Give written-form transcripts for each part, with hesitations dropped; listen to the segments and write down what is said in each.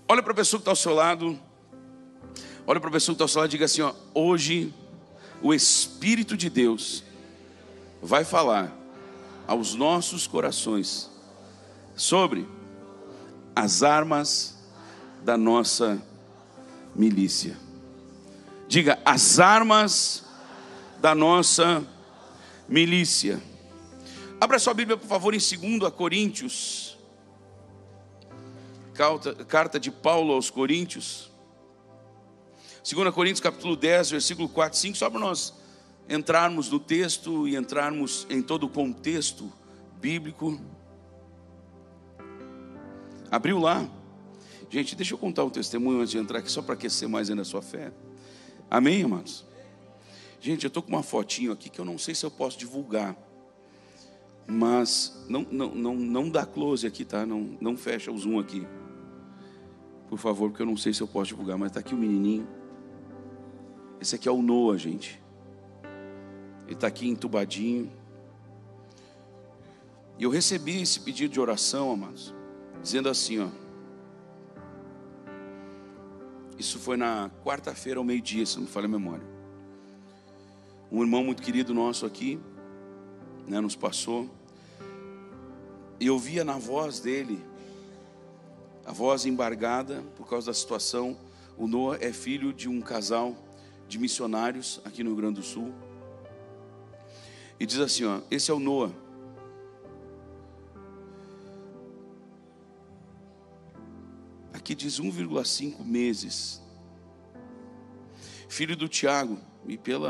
Olha para a pessoa que está ao seu lado. Olha para a pessoa que está ao seu lado e diga assim, ó: hoje o Espírito de Deus vai falar aos nossos corações sobre as armas da nossa milícia. Diga: as armas da nossa milícia. Abra sua Bíblia, por favor, em 2 Coríntios. Carta de Paulo aos Coríntios. 2 Coríntios capítulo 10, versículo 4 e 5. Só para nós entrarmos no texto e entrarmos em todo o contexto bíblico. Abriu lá. Gente, deixa eu contar um testemunho antes de entrar aqui, só para aquecer mais ainda a sua fé. Amém, amados? Gente, eu estou com uma fotinho aqui que eu não sei se eu posso divulgar. Mas não dá close aqui, tá? Não fecha o zoom aqui, por favor, porque eu não sei se eu posso divulgar. Mas está aqui o menininho. Esse aqui é o Noah, gente. Ele está aqui entubadinho. E eu recebi esse pedido de oração, amados, dizendo assim, ó. Isso foi na quarta-feira ao meio-dia, se não me falha a memória. Um irmão muito querido nosso aqui, né, nos passou. E eu via na voz dele, a voz embargada por causa da situação. O Noah é filho de um casal de missionários aqui no Rio Grande do Sul. E diz assim, ó: esse é o Noah. Aqui diz 1,5 meses. Filho do Tiago. E pelo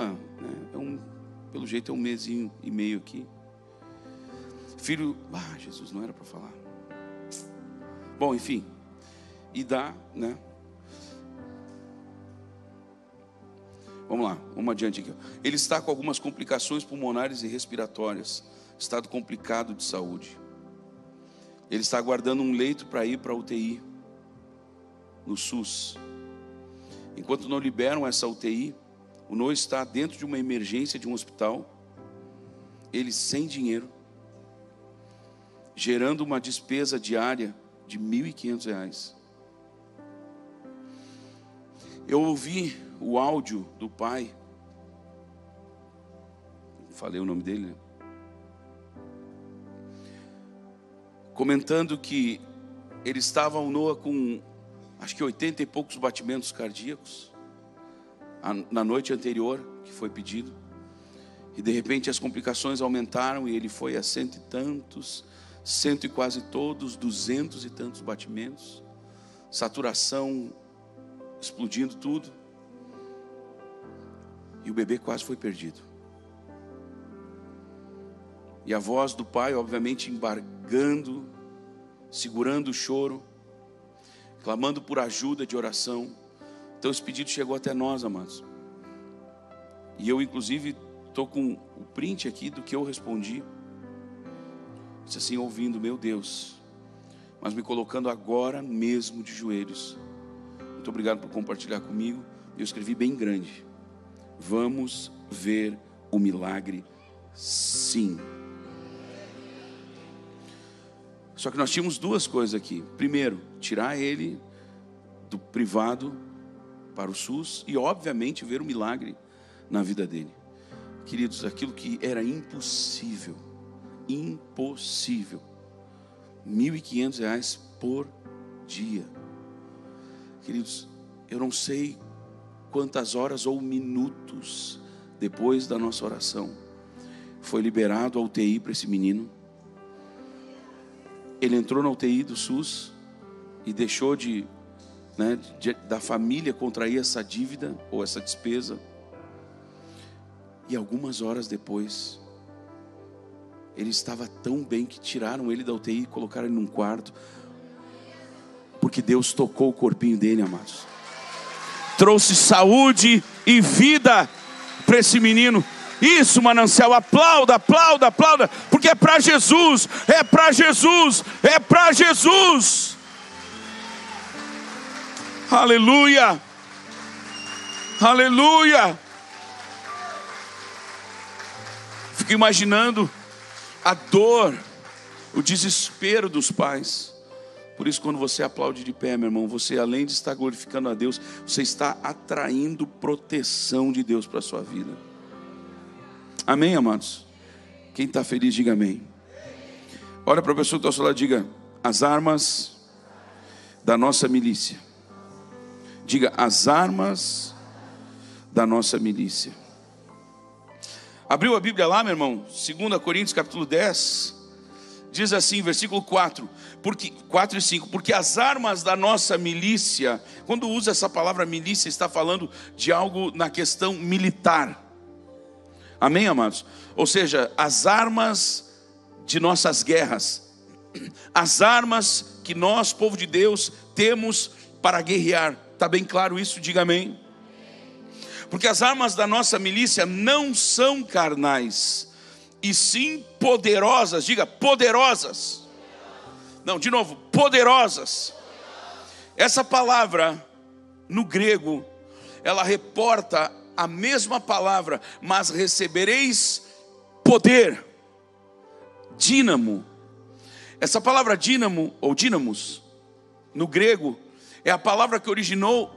jeito é 1 mesinho e meio aqui. Filho, Jesus, não era para falar. Bom, enfim. E dá, né? Vamos lá, vamos adiante aqui. Ele está com algumas complicações pulmonares e respiratórias. Estado complicado de saúde. Ele está aguardando um leito para ir para a UTI no SUS. Enquanto não liberam essa UTI, o Noah está dentro de uma emergência de um hospital. Ele sem dinheiro, gerando uma despesa diária de R$ 1.500. Eu ouvi o áudio do pai. Falei o nome dele, né? Comentando que ele estava, o Noah, com acho que 80 e poucos batimentos cardíacos na noite anterior, que foi pedido. E de repente as complicações aumentaram e ele foi a 100 e tantos, 100 e quase todos, 200 e tantos batimentos, saturação explodindo tudo. E o bebê quase foi perdido. E a voz do pai, obviamente, embargando, segurando o choro, clamando por ajuda de oração. Então esse pedido chegou até nós, amados. E eu, inclusive, estou com o print aqui do que eu respondi. Disse assim, ouvindo: meu Deus, mas me colocando agora mesmo de joelhos. Muito obrigado por compartilhar comigo. Eu escrevi bem grande: vamos ver o milagre, sim. Só que nós tínhamos duas coisas aqui. Primeiro, tirar ele do privado para o SUS e, obviamente, ver o milagre na vida dele. Queridos, aquilo que era impossível, R$ 1.500 por dia. Queridos, eu não sei quantas horas ou minutos depois da nossa oração foi liberado a UTI para esse menino. Ele entrou na UTI do SUS e deixou da família contrair essa dívida ou essa despesa. E algumas horas depois, ele estava tão bem que tiraram ele da UTI e colocaram ele num quarto, porque Deus tocou o corpinho dele, amados. Trouxe saúde e vida para esse menino. Isso, manancial, aplauda, aplauda, aplauda, porque é para Jesus, é para Jesus, é para Jesus. Aleluia, aleluia. Fico imaginando a dor, o desespero dos pais, Por isso, quando você aplaude de pé, meu irmão, você, além de estar glorificando a Deus, você está atraindo proteção de Deus para a sua vida. Amém, amados? Quem está feliz, diga amém. Olha para a pessoa que está ao seu lado, diga: as armas da nossa milícia. Diga: as armas da nossa milícia. Abriu a Bíblia lá, meu irmão? 2 Coríntios capítulo 10. Diz assim, versículo 4 e 5: porque as armas da nossa milícia, quando usa essa palavra milícia, está falando de algo na questão militar. Amém, amados? Ou seja, as armas de nossas guerras, as armas que nós, povo de Deus, temos para guerrear. Está bem claro isso? Diga amém. Porque as armas da nossa milícia não são carnais, e sim poderosas. Diga: poderosas. Não, de novo, poderosas. Essa palavra no grego, ela reporta a mesma palavra, mas recebereis poder. Dínamo. Essa palavra dínamo ou dínamos no grego é a palavra que originou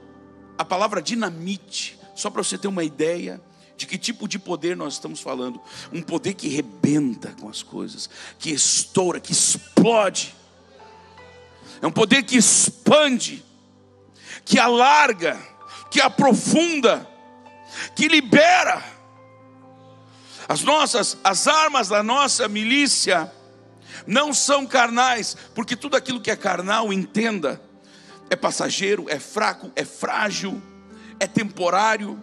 a palavra dinamite. Só para você ter uma ideia de que tipo de poder nós estamos falando. Um poder que rebenta com as coisas, que estoura, que explode. É um poder que expande, que alarga, que aprofunda, que libera. As armas da nossa milícia não são carnais, porque tudo aquilo que é carnal, entenda, é passageiro, é fraco, é frágil, é temporário,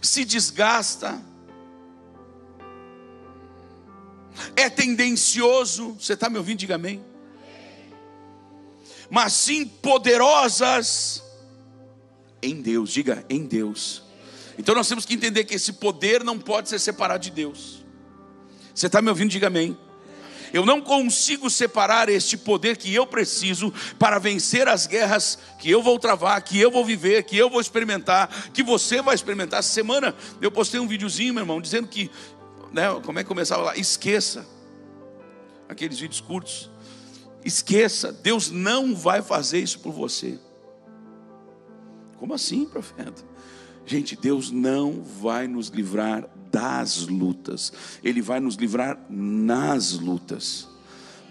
se desgasta, é tendencioso. Você está me ouvindo? Diga amém. Mas sim poderosas em Deus. Diga: em Deus. Então nós temos que entender que esse poder não pode ser separado de Deus. Você está me ouvindo? Diga amém. Eu não consigo separar este poder que eu preciso para vencer as guerras que eu vou travar, que eu vou viver, que eu vou experimentar, que você vai experimentar. Essa semana eu postei um videozinho, meu irmão, dizendo que, né, como é que começava lá? Esqueça. Aqueles vídeos curtos. Esqueça, Deus não vai fazer isso por você. Como assim, profeta? Gente, Deus não vai nos livrar das lutas, Ele vai nos livrar nas lutas.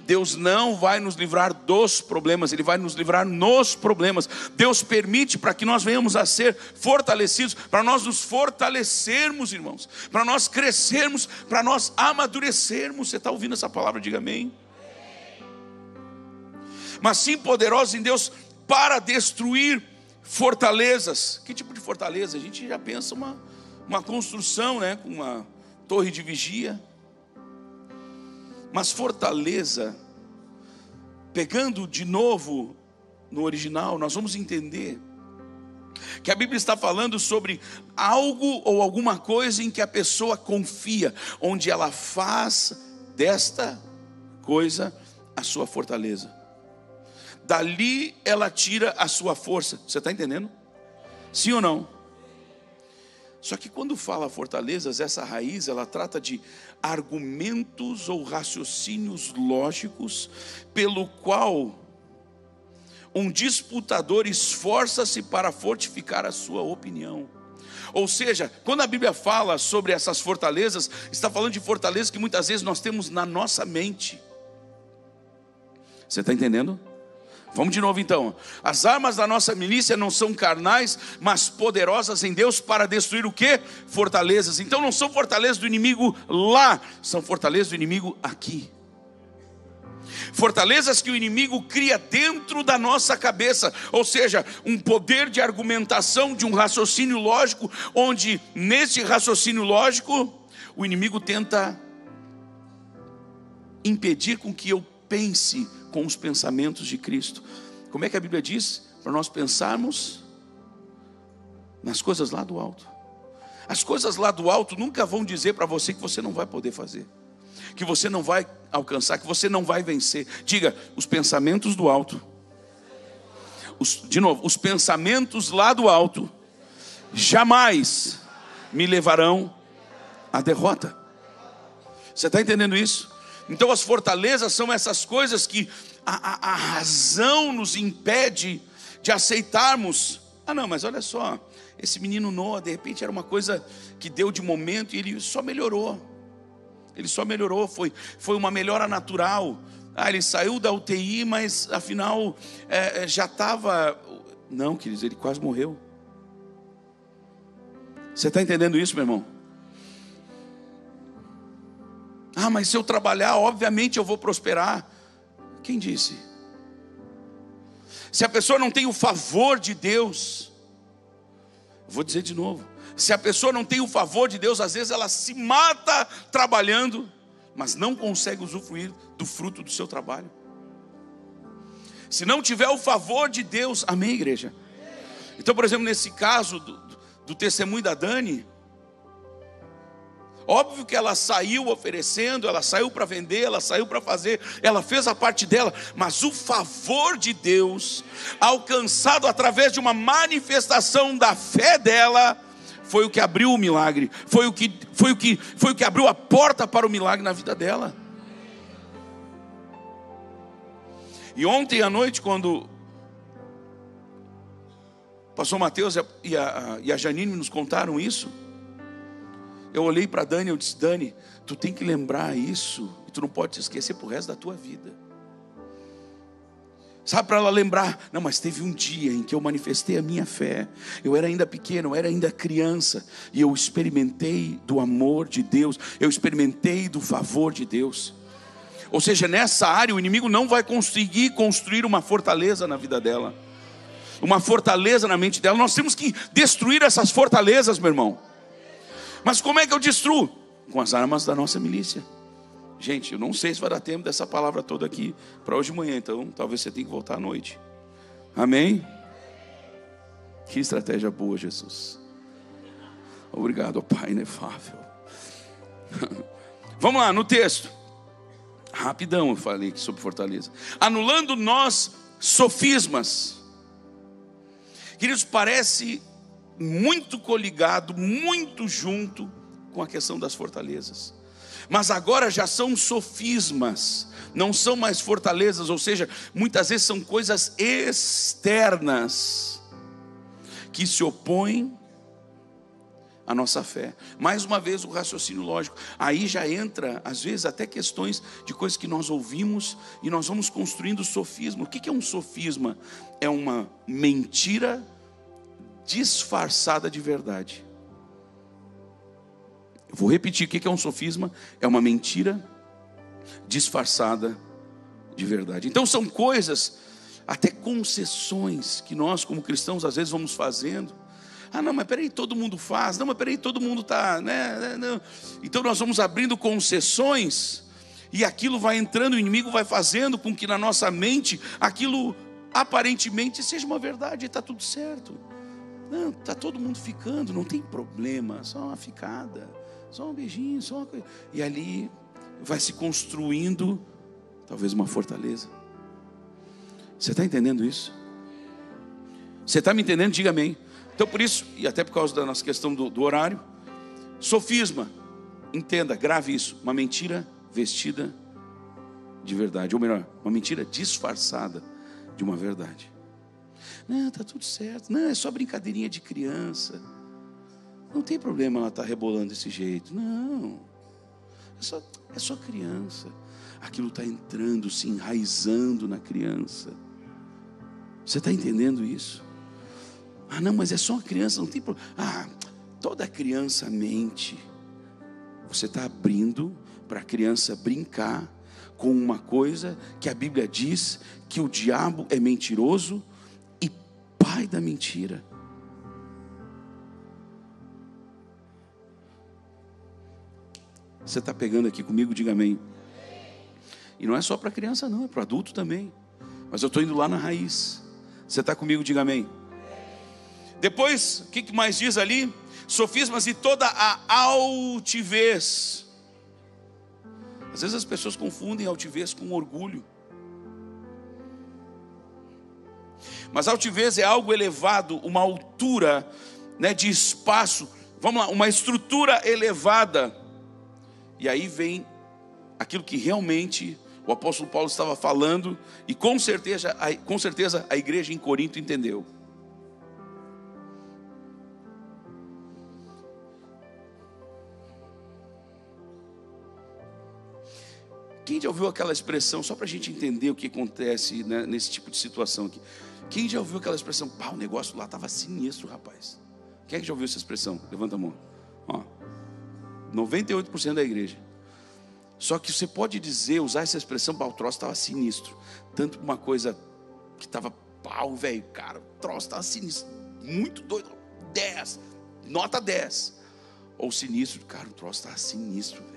Deus não vai nos livrar dos problemas, Ele vai nos livrar nos problemas. Deus permite para que nós venhamos a ser fortalecidos, para nós nos fortalecermos, irmãos, para nós crescermos, para nós amadurecermos. Você está ouvindo essa palavra? Diga amém. Mas sim poderosos em Deus para destruir fortalezas. Que tipo de fortaleza? A gente já pensa uma construção, né, com uma torre de vigia. Mas fortaleza, pegando de novo no original, nós vamos entender que a Bíblia está falando sobre algo ou alguma coisa em que a pessoa confia, onde ela faz desta coisa a sua fortaleza. Dali ela tira a sua força. Você está entendendo? Sim ou não? Só que quando fala fortalezas, essa raiz, ela trata de argumentos ou raciocínios lógicos, pelo qual um disputador esforça-se para fortificar a sua opinião. Ou seja, quando a Bíblia fala sobre essas fortalezas, está falando de fortalezas que muitas vezes nós temos na nossa mente. Você está entendendo? Vamos de novo então. As armas da nossa milícia não são carnais, mas poderosas em Deus para destruir o quê? Fortalezas. Então não são fortalezas do inimigo lá, são fortalezas do inimigo aqui. Fortalezas que o inimigo cria dentro da nossa cabeça, ou seja, um poder de argumentação, de um raciocínio lógico, onde nesse raciocínio lógico o inimigo tenta impedir com que eu pense com os pensamentos de Cristo. Como é que a Bíblia diz? Para nós pensarmos nas coisas lá do alto. As coisas lá do alto nunca vão dizer para você que você não vai poder fazer, que você não vai alcançar, que você não vai vencer. Diga: os pensamentos do alto. De novo, os pensamentos lá do alto jamais me levarão à derrota. Você está entendendo isso? Então as fortalezas são essas coisas que a razão nos impede de aceitarmos. Não, mas olha só, esse menino Noah, de repente era uma coisa que deu de momento e ele só melhorou. Ele só melhorou, foi uma melhora natural. Ele saiu da UTI, mas afinal já estava... Não, queridos, ele quase morreu. Você está entendendo isso, meu irmão? Mas se eu trabalhar, obviamente eu vou prosperar. Quem disse? Se a pessoa não tem o favor de Deus, vou dizer de novo, se a pessoa não tem o favor de Deus, às vezes ela se mata trabalhando, mas não consegue usufruir do fruto do seu trabalho. Se não tiver o favor de Deus, amém, igreja? Então, por exemplo, nesse caso do testemunho da Dani, óbvio que ela saiu oferecendo, ela saiu para vender, ela saiu para fazer, ela fez a parte dela, mas o favor de Deus, alcançado através de uma manifestação da fé dela, foi o que abriu o milagre, foi o que abriu a porta para o milagre na vida dela. E ontem à noite, quando o pastor Mateus e a Janine nos contaram isso, eu olhei para a Dani e eu disse: Dani, tu tem que lembrar isso, e tu não pode te esquecer pro resto da tua vida. Sabe, para ela lembrar, não, mas teve um dia em que eu manifestei a minha fé, eu era ainda pequeno, eu era ainda criança, e eu experimentei do amor de Deus, eu experimentei do favor de Deus. Ou seja, nessa área o inimigo não vai conseguir construir uma fortaleza na vida dela, uma fortaleza na mente dela. Nós temos que destruir essas fortalezas, meu irmão. Mas como é que eu destruo? Com as armas da nossa milícia. Gente, eu não sei se vai dar tempo dessa palavra toda aqui para hoje de manhã, então talvez você tenha que voltar à noite. Amém? Que estratégia boa, Jesus. Obrigado, Pai inefável. Vamos lá, no texto. Rapidão eu falei aqui sobre fortaleza. Anulando nós sofismas. Queridos, parece muito coligado, muito junto com a questão das fortalezas. Mas agora já são sofismas, não são mais fortalezas, ou seja, muitas vezes são coisas externas que se opõem à nossa fé. Mais uma vez o raciocínio lógico, aí já entra às vezes até questões de coisas que nós ouvimos e nós vamos construindo sofisma. O que é um sofisma? É uma mentira disfarçada de verdade. Eu vou repetir, o que é um sofisma? É uma mentira disfarçada de verdade. Então são coisas, até concessões que nós como cristãos às vezes vamos fazendo. Não, mas peraí, todo mundo faz. Não, mas peraí, todo mundo está, né? Não. Então nós vamos abrindo concessões e aquilo vai entrando, o inimigo vai fazendo com que na nossa mente aquilo aparentemente seja uma verdade, está tudo certo. Não, está todo mundo ficando, não tem problema, só uma ficada, só um beijinho, só uma coisa. E ali vai se construindo talvez uma fortaleza. Você está entendendo isso? Você está me entendendo? Diga amém. Então por isso, e até por causa da nossa questão do horário, sofisma, entenda, grave isso, uma mentira vestida de verdade, ou melhor, uma mentira disfarçada de uma verdade. Não, está tudo certo, não, é só brincadeirinha de criança, não tem problema ela estar rebolando desse jeito, não, é só criança. Aquilo está entrando, se enraizando na criança. Você está entendendo isso? Não, mas é só uma criança, não tem problema. Toda criança mente. Você está abrindo para a criança brincar com uma coisa que a Bíblia diz que o diabo é mentiroso e pai da mentira. Você está pegando aqui comigo? Diga amém. E não é só para criança não, é para adulto também. Mas eu estou indo lá na raiz. Você está comigo? Diga amém. Depois, o que mais diz ali? Sofismas e toda a altivez. Às vezes as pessoas confundem altivez com orgulho. Mas altivez é algo elevado, uma altura, né, de espaço. Vamos lá, uma estrutura elevada. E aí vem aquilo que realmente o apóstolo Paulo estava falando, e com certeza a igreja em Corinto entendeu. Quem já ouviu aquela expressão, só para a gente entender o que acontece, né, nesse tipo de situação aqui? Quem já ouviu aquela expressão, pá, o negócio lá estava sinistro, rapaz? Quem é que já ouviu essa expressão? Levanta a mão. Ó, 98% da igreja. Só que você pode dizer, usar essa expressão, pá, o troço estava sinistro. Tanto uma coisa que estava, pau, velho, cara, o troço estava sinistro, muito doido, 10, nota 10. Ou sinistro, cara, o troço estava sinistro, velho.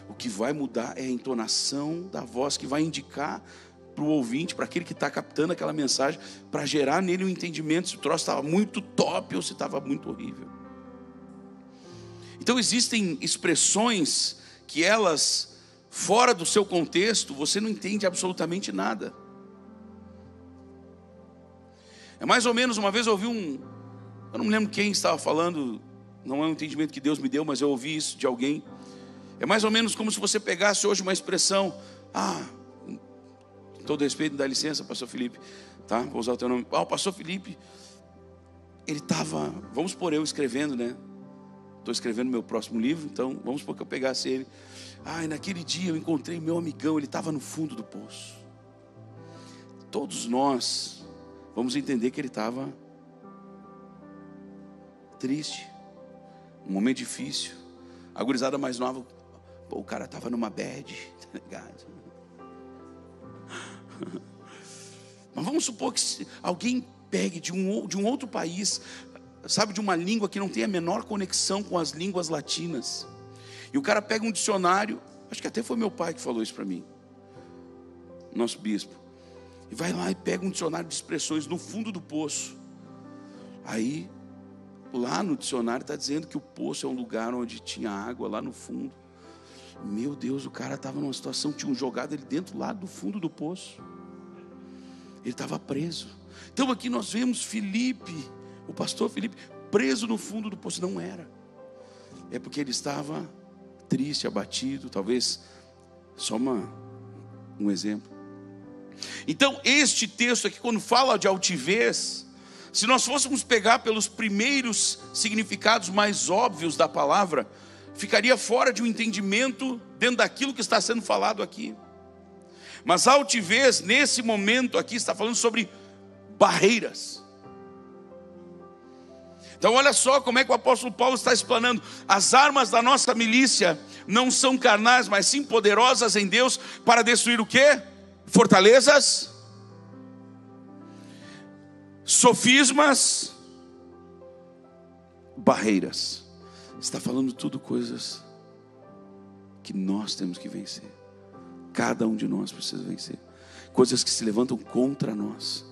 O que vai mudar é a entonação da voz, que vai indicar para o ouvinte, para aquele que está captando aquela mensagem, para gerar nele um entendimento se o troço estava muito top ou se estava muito horrível. Então existem expressões que elas, fora do seu contexto, você não entende absolutamente nada. É mais ou menos, uma vez eu ouvi eu não me lembro quem estava falando, não é um entendimento que Deus me deu, mas eu ouvi isso de alguém. É mais ou menos como se você pegasse hoje uma expressão, com todo respeito, dá licença, pastor Felipe, tá? Vou usar o teu nome. O pastor Felipe, ele estava, vamos supor eu escrevendo, né? Estou escrevendo meu próximo livro, então vamos supor que eu pegasse ele. E naquele dia eu encontrei meu amigão, ele estava no fundo do poço. Todos nós vamos entender que ele estava triste, um momento difícil. A gurizada mais nova, o cara estava numa bad, tá ligado? Mas vamos supor que alguém pegue de um outro país, sabe, de uma língua que não tem a menor conexão com as línguas latinas, e o cara pega um dicionário, acho que até foi meu pai que falou isso para mim, nosso bispo, e vai lá e pega um dicionário de expressões no fundo do poço. Aí lá no dicionário está dizendo que o poço é um lugar onde tinha água lá no fundo. Meu Deus, o cara estava numa situação, tinham jogado ele dentro lá do fundo do poço. Ele estava preso. Então aqui nós vemos Felipe, o pastor Felipe, preso no fundo do poço. Não era. É porque ele estava triste, abatido, talvez só um exemplo. Então este texto aqui, quando fala de altivez, se nós fôssemos pegar pelos primeiros significados mais óbvios da palavra, ficaria fora de um entendimento dentro daquilo que está sendo falado aqui. Mas a altivez, nesse momento aqui, está falando sobre barreiras. Então olha só como é que o apóstolo Paulo está explanando. As armas da nossa milícia não são carnais, mas sim poderosas em Deus para destruir o quê? Fortalezas, sofismas, barreiras. Está falando tudo coisas que nós temos que vencer. Cada um de nós precisa vencer. Coisas que se levantam contra nós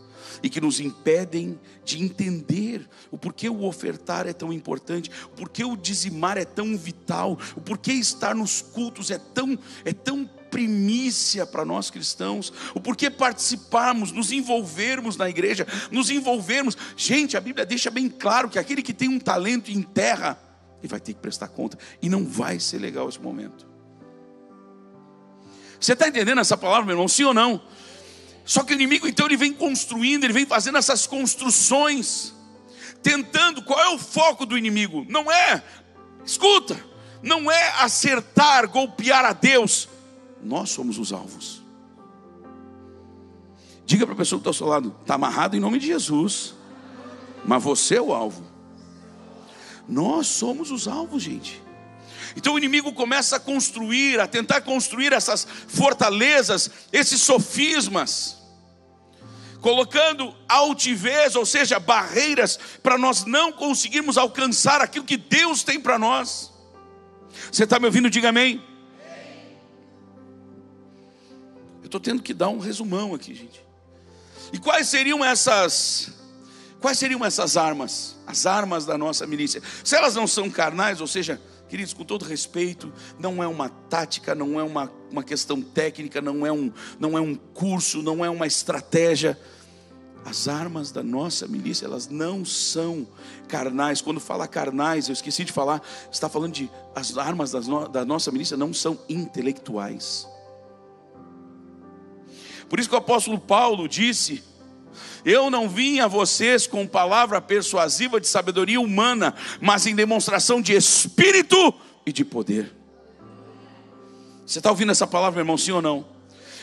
e que nos impedem de entender o porquê o ofertar é tão importante, o porquê o dizimar é tão vital, o porquê estar nos cultos é tão primícia para nós cristãos, o porquê participarmos, nos envolvermos na igreja, nos envolvermos. Gente, a Bíblia deixa bem claro que aquele que tem um talento em terra, ele vai ter que prestar conta, e não vai ser legal esse momento. Você está entendendo essa palavra, meu irmão? Sim ou não? Só que o inimigo, então, ele vem construindo, ele vem fazendo essas construções, tentando. Qual é o foco do inimigo? Não é, escuta, não é acertar, golpear a Deus. Nós somos os alvos. Diga para a pessoa que está ao seu lado: está amarrado em nome de Jesus, mas você é o alvo. Nós somos os alvos, gente. Então o inimigo começa a construir, a tentar construir essas fortalezas, esses sofismas, colocando altivez, ou seja, barreiras, para nós não conseguirmos alcançar aquilo que Deus tem para nós. Você está me ouvindo? Diga amém. Eu estou tendo que dar um resumão aqui, gente. E quais seriam essas armas? As armas da nossa milícia. Se elas não são carnais, ou seja, queridos, com todo respeito, não é uma tática, não é uma questão técnica, não é um curso, não é uma estratégia. As armas da nossa milícia, elas não são carnais. Quando fala carnais, eu esqueci de falar, está falando de as armas da nossa milícia não são intelectuais. Por isso que o apóstolo Paulo disse: eu não vim a vocês com palavra persuasiva de sabedoria humana, mas em demonstração de espírito e de poder. Você está ouvindo essa palavra, meu irmão, sim ou não?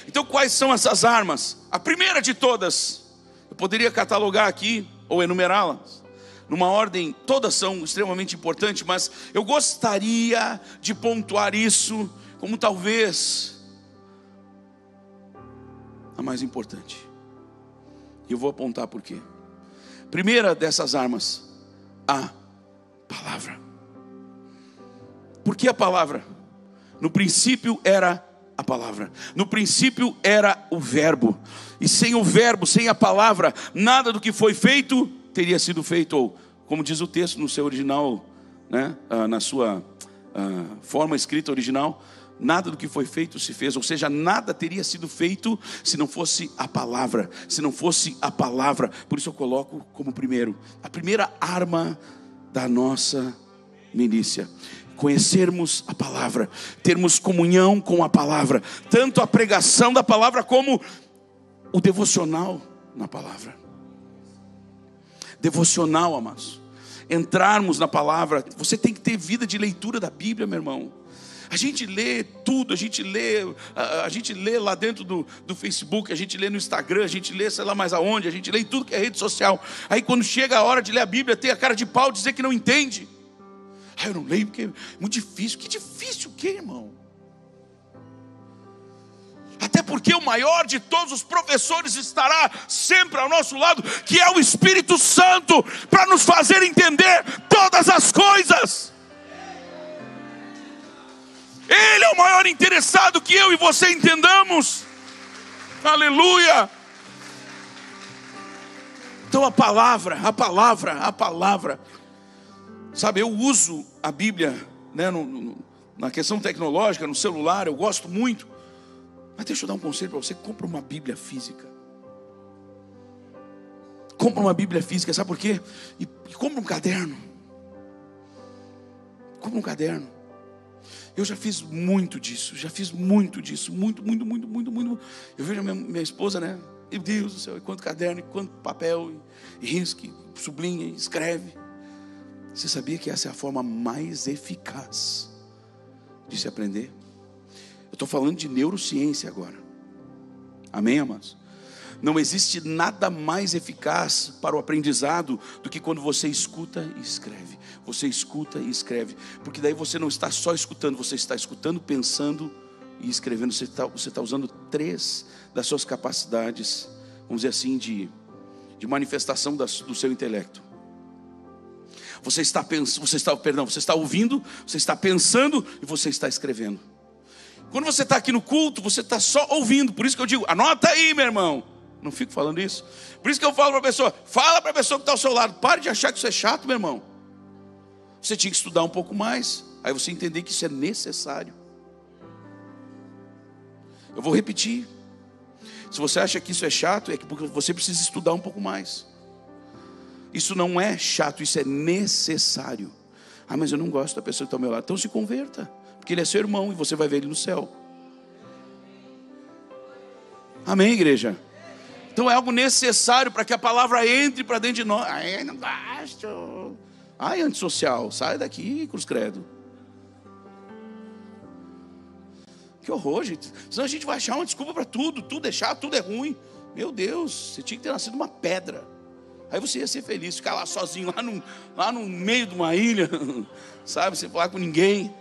Então quais são essas armas? A primeira de todas, eu poderia catalogar aqui, ou enumerá-las numa ordem, todas são extremamente importantes, mas eu gostaria de pontuar isso como talvez a mais importante. E eu vou apontar por quê. Primeira dessas armas, a palavra. Por que a palavra? No princípio era a palavra. No princípio era o verbo. E sem o verbo, sem a palavra, nada do que foi feito teria sido feito. Ou, como diz o texto no seu original, né, na sua forma escrita original, nada do que foi feito se fez. Ou seja, nada teria sido feito se não fosse a palavra. Se não fosse a palavra. Por isso eu coloco como primeiro, a primeira arma da nossa milícia: conhecermos a palavra, termos comunhão com a palavra, tanto a pregação da palavra como o devocional na palavra. Devocional, amados, entrarmos na palavra. Você tem que ter vida de leitura da Bíblia, meu irmão. A gente lê tudo, a gente lê lá dentro do Facebook, a gente lê no Instagram, a gente lê sei lá mais aonde, a gente lê em tudo que é rede social. Aí quando chega a hora de ler a Bíblia, tem a cara de pau de dizer que não entende. Eu não leio porque é muito difícil. Que difícil o quê, irmão? Até porque o maior de todos os professores estará sempre ao nosso lado, que é o Espírito Santo, para nos fazer entender todas as coisas. Ele é o maior interessado que eu e você entendamos. Aleluia. Então a palavra. Sabe, eu uso a Bíblia, né, na questão tecnológica, no celular, eu gosto muito. Mas deixa eu dar um conselho para você: compra uma Bíblia física. Compra uma Bíblia física, sabe por quê? E compra um caderno. Compra um caderno. Eu já fiz muito disso, muito. Eu vejo a minha esposa, né? Meu Deus do céu, e quanto caderno, e quanto papel, e risque, sublinha, escreve. Você sabia que essa é a forma mais eficaz de se aprender? Eu estou falando de neurociência agora. Amém, amados? Não existe nada mais eficaz para o aprendizado do que quando você escuta e escreve. Você escuta e escreve. Porque daí você não está só escutando, você está escutando, pensando e escrevendo. Você está usando 3 das suas capacidades, vamos dizer assim, de manifestação do seu intelecto. Você está ouvindo, você está pensando e você está escrevendo. Quando você está aqui no culto, você está só ouvindo. Por isso que eu digo, anota aí, meu irmão. Não fico falando isso. Por isso que eu falo para a pessoa, fala para a pessoa que está ao seu lado: pare de achar que isso é chato, meu irmão. Você tinha que estudar um pouco mais. Aí você entender que isso é necessário. Eu vou repetir. Se você acha que isso é chato, é porque você precisa estudar um pouco mais. Isso não é chato, isso é necessário. Ah, mas eu não gosto da pessoa que está ao meu lado. Então se converta, porque ele é seu irmão e você vai ver ele no céu. Amém, igreja? Então é algo necessário para que a palavra entre para dentro de nós. Ai, não gosto. Ai, antissocial, sai daqui, cruz credo. Que horror, gente. Senão a gente vai achar uma desculpa para tudo. Tudo é chato, tudo é ruim. Meu Deus, você tinha que ter nascido uma pedra. Aí você ia ser feliz, ficar lá sozinho, lá no meio de uma ilha, sabe, sem falar com ninguém.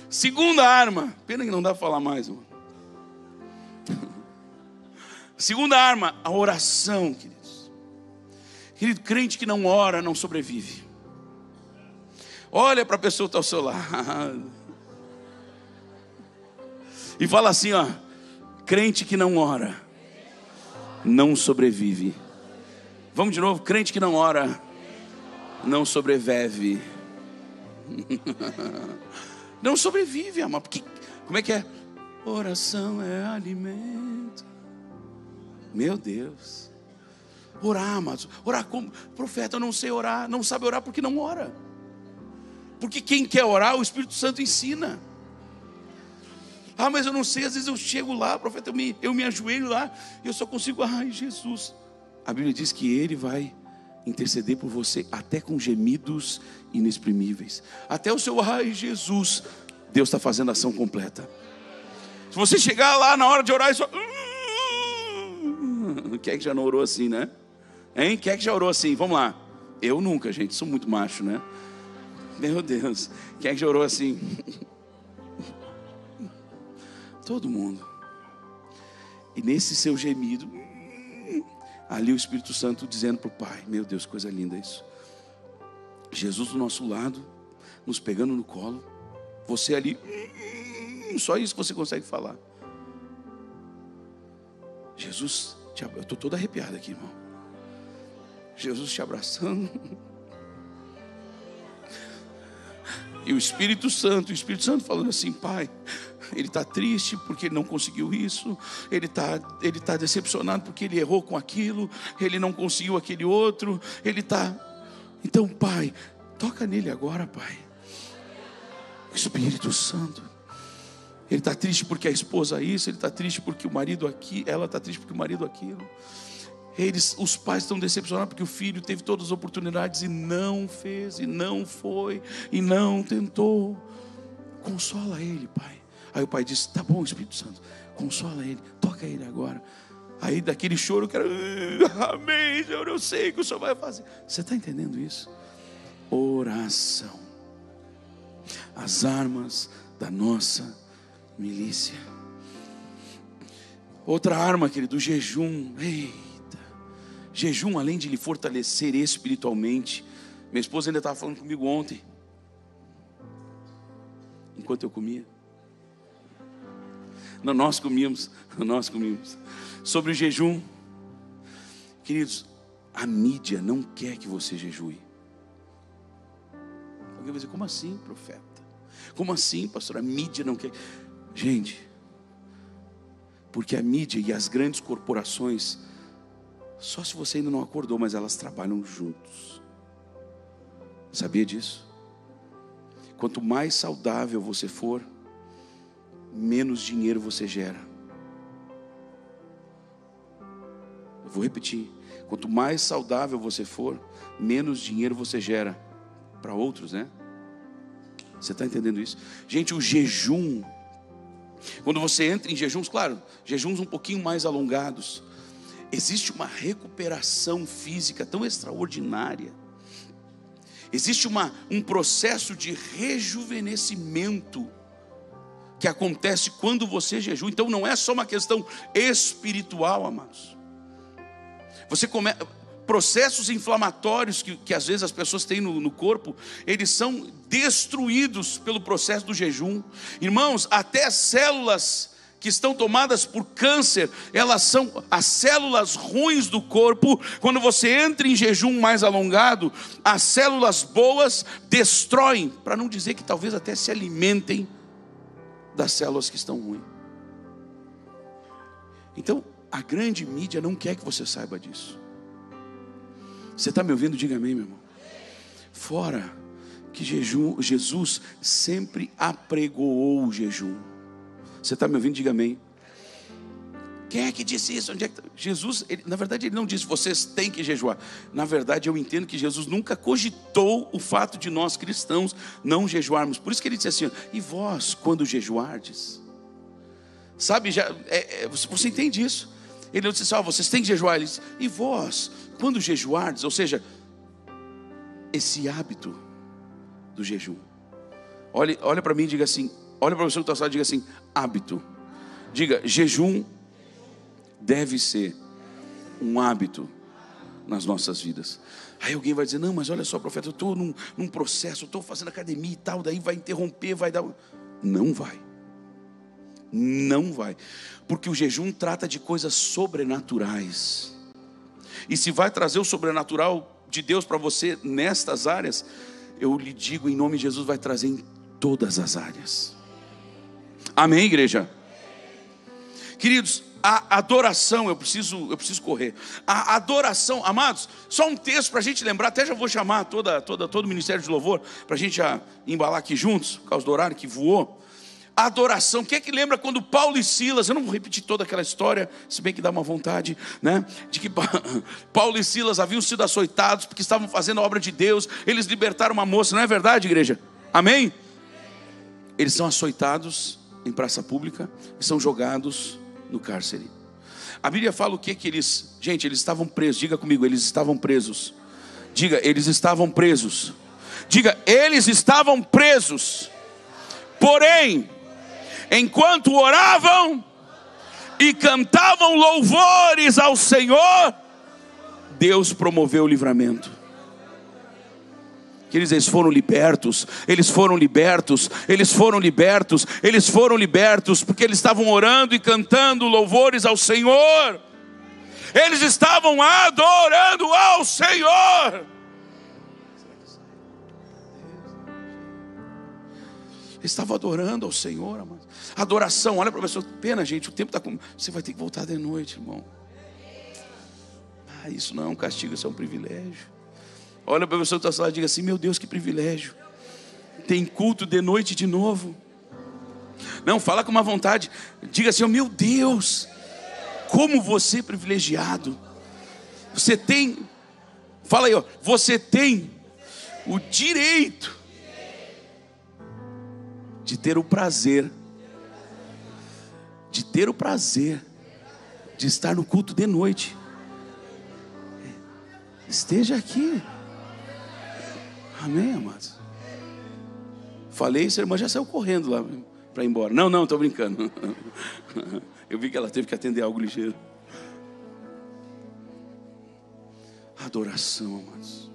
Segunda arma, pena que não dá para falar mais, mano. Segunda arma, a oração, queridos. Querido, crente que não ora não sobrevive. Olha para a pessoa que está ao seu lado e fala assim, ó: crente que não ora não sobrevive. Vamos de novo: crente que não ora não sobrevive. Não sobrevive, amado. Porque, como é que é? Oração é alimento. Meu Deus. Orar, amados. Orar como? Profeta, eu não sei orar. Não sabe orar porque não ora. Porque quem quer orar, o Espírito Santo ensina. Ah, mas eu não sei, às vezes eu chego lá, profeta, eu me ajoelho lá, e eu só consigo, ai Jesus. A Bíblia diz que Ele vai interceder por você até com gemidos inexprimíveis. Até o seu ai Jesus, Deus está fazendo a ação completa. Se você chegar lá na hora de orar e só... Quem é que já não orou assim, né? Hein? Quem é que já orou assim? Vamos lá. Eu nunca, gente, sou muito macho, né? Meu Deus, quem é que já orou assim? Todo mundo. E nesse seu gemido, ali o Espírito Santo dizendo para o Pai, meu Deus, coisa linda isso. Jesus do nosso lado, nos pegando no colo, você ali, só isso que você consegue falar. Jesus, eu estou todo arrepiado aqui, irmão. Jesus te abraçando. E o Espírito Santo falando assim, Pai, ele está triste porque ele não conseguiu isso, ele tá decepcionado porque ele errou com aquilo, ele não conseguiu aquele outro, então Pai, toca nele agora, Pai. O Espírito Santo, ele está triste porque a esposa isso, ele está triste porque o marido aqui, ela está triste porque o marido aquilo. Os pais estão decepcionados porque o filho teve todas as oportunidades e não fez, e não foi, e não tentou. Consola ele, Pai. Aí o Pai disse, tá bom, Espírito Santo, consola ele, toca ele agora. Aí daquele choro eu quero, amém, Senhor, eu sei que o Senhor vai fazer. Você está entendendo isso? Oração. As armas da nossa milícia. Outra arma, querido, o jejum. Eita. Jejum, além de lhe fortalecer espiritualmente. Minha esposa ainda estava falando comigo ontem, enquanto eu comia. Não, nós comíamos sobre o jejum. Queridos, a mídia não quer que você jejue. Alguém vai dizer, como assim, profeta? Como assim, pastor? A mídia não quer. Gente, porque a mídia e as grandes corporações, só se você ainda não acordou, mas elas trabalham juntos. Sabia disso? Quanto mais saudável você for, menos dinheiro você gera. Eu vou repetir. Quanto mais saudável você for, menos dinheiro você gera. Para outros, né? Você está entendendo isso? Gente, o jejum, quando você entra em jejuns, claro, jejuns um pouquinho mais alongados, existe uma recuperação física tão extraordinária. Existe um processo de rejuvenescimento que acontece quando você jejua. Então não é só uma questão espiritual, amados. Processos inflamatórios que às vezes as pessoas têm no corpo, eles são destruídos pelo processo do jejum. Irmãos, até células que estão tomadas por câncer, elas são as células ruins do corpo. Quando você entra em jejum mais alongado, as células boas destroem, para não dizer que talvez até se alimentem das células que estão ruins. Então, a grande mídia não quer que você saiba disso. Você está me ouvindo? Diga amém, meu irmão. Fora que Jesus sempre apregoou o jejum. Você está me ouvindo? Diga amém. Quem é que disse isso? Onde é que Jesus, na verdade, ele não disse vocês têm que jejuar. Na verdade, eu entendo que Jesus nunca cogitou o fato de nós cristãos não jejuarmos. Por isso que ele disse assim, e vós, quando jejuardes? Sabe, você entende isso? Ele não disse assim, vocês têm que jejuar. Ele disse, e vós, quando jejuardes? Ou seja, esse hábito do jejum. Olha para mim e diga assim, olha para você que está ao seu lado e diga assim, hábito. Diga, jejum deve ser um hábito nas nossas vidas. Aí alguém vai dizer, não, mas olha só, profeta, eu estou num processo, eu estou fazendo academia e tal, daí vai interromper, vai dar... Não vai. Não vai. Porque o jejum trata de coisas sobrenaturais. E se vai trazer o sobrenatural de Deus para você nestas áreas, eu lhe digo em nome de Jesus, vai trazer em todas as áreas. Amém, igreja? Queridos, a adoração, eu preciso correr. A adoração, amados, só um texto para a gente lembrar, até já vou chamar todo o Ministério de Louvor, para a gente já embalar aqui juntos, por causa do horário que voou. adoração. Quem é que lembra quando Paulo e Silas, eu não vou repetir toda aquela história, se bem que dá uma vontade, né? De que Paulo e Silas haviam sido açoitados porque estavam fazendo a obra de Deus. Eles libertaram uma moça, não é verdade, igreja? Amém? Eles são açoitados em praça pública e são jogados no cárcere. A Bíblia fala o que eles... Gente, eles estavam presos. Diga comigo, eles estavam presos. Diga, eles estavam presos. Diga, eles estavam presos. Porém, enquanto oravam e cantavam louvores ao Senhor, Deus promoveu o livramento. Queridos, eles foram libertos, eles foram libertos, eles foram libertos, eles foram libertos, porque eles estavam orando e cantando louvores ao Senhor. Eles estavam adorando ao Senhor. Eles estavam adorando ao Senhor, amado. Adoração, olha para a pessoa, pena gente, o tempo está com... Você vai ter que voltar de noite, irmão. Isso não é um castigo, isso é um privilégio. Olha para a pessoa que está lá e diga assim: meu Deus, que privilégio. Tem culto de noite de novo. Não, fala com uma vontade. Diga assim: oh, meu Deus, como você é privilegiado. Você tem, fala aí, ó, você tem o direito de ter o prazer, de estar no culto de noite. Esteja aqui. Amém, amados? Falei isso, a irmã já saiu correndo lá para ir embora. Não, estou brincando. Eu vi que ela teve que atender algo ligeiro. Adoração, amados.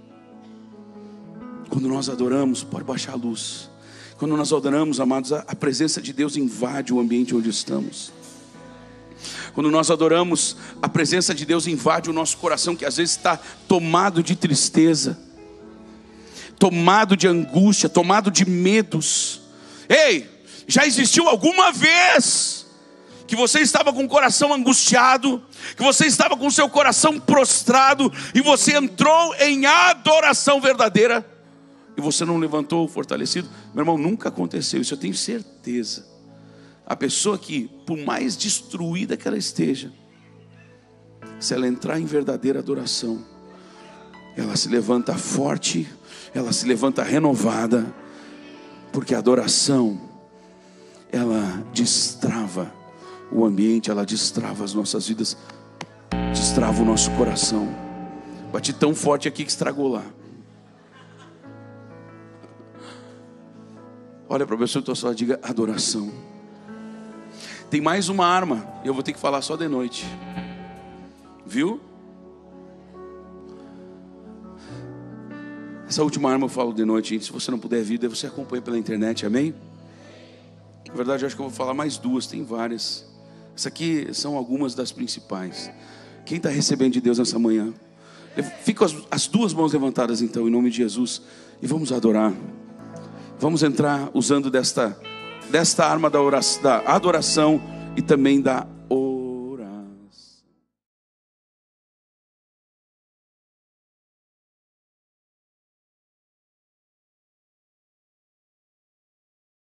Quando nós adoramos, pode baixar a luz. Quando nós adoramos, amados, a presença de Deus invade o ambiente onde estamos. Quando nós adoramos, a presença de Deus invade o nosso coração, que às vezes está tomado de tristeza, tomado de angústia, tomado de medos. Ei, já existiu alguma vez que você estava com o coração angustiado, que você estava com o seu coração prostrado, e você entrou em adoração verdadeira, e você não levantou fortalecido? Meu irmão, nunca aconteceu isso, eu tenho certeza. A pessoa que, por mais destruída que ela esteja, se ela entrar em verdadeira adoração, ela se levanta forte, ela se levanta renovada, porque a adoração, ela destrava o ambiente, ela destrava as nossas vidas, destrava o nosso coração. Bati tão forte aqui que estragou lá. Olha para a pessoa que está só, diga: adoração. Tem mais uma arma, eu vou ter que falar só de noite. Viu? Essa última arma eu falo de noite, gente. Se você não puder vir, você acompanha pela internet, amém? Na verdade, eu acho que eu vou falar mais duas, tem várias. Essas aqui são algumas das principais. Quem está recebendo de Deus nessa manhã? Fica as duas mãos levantadas então, em nome de Jesus, e vamos adorar. Vamos entrar usando desta arma da adoração e também da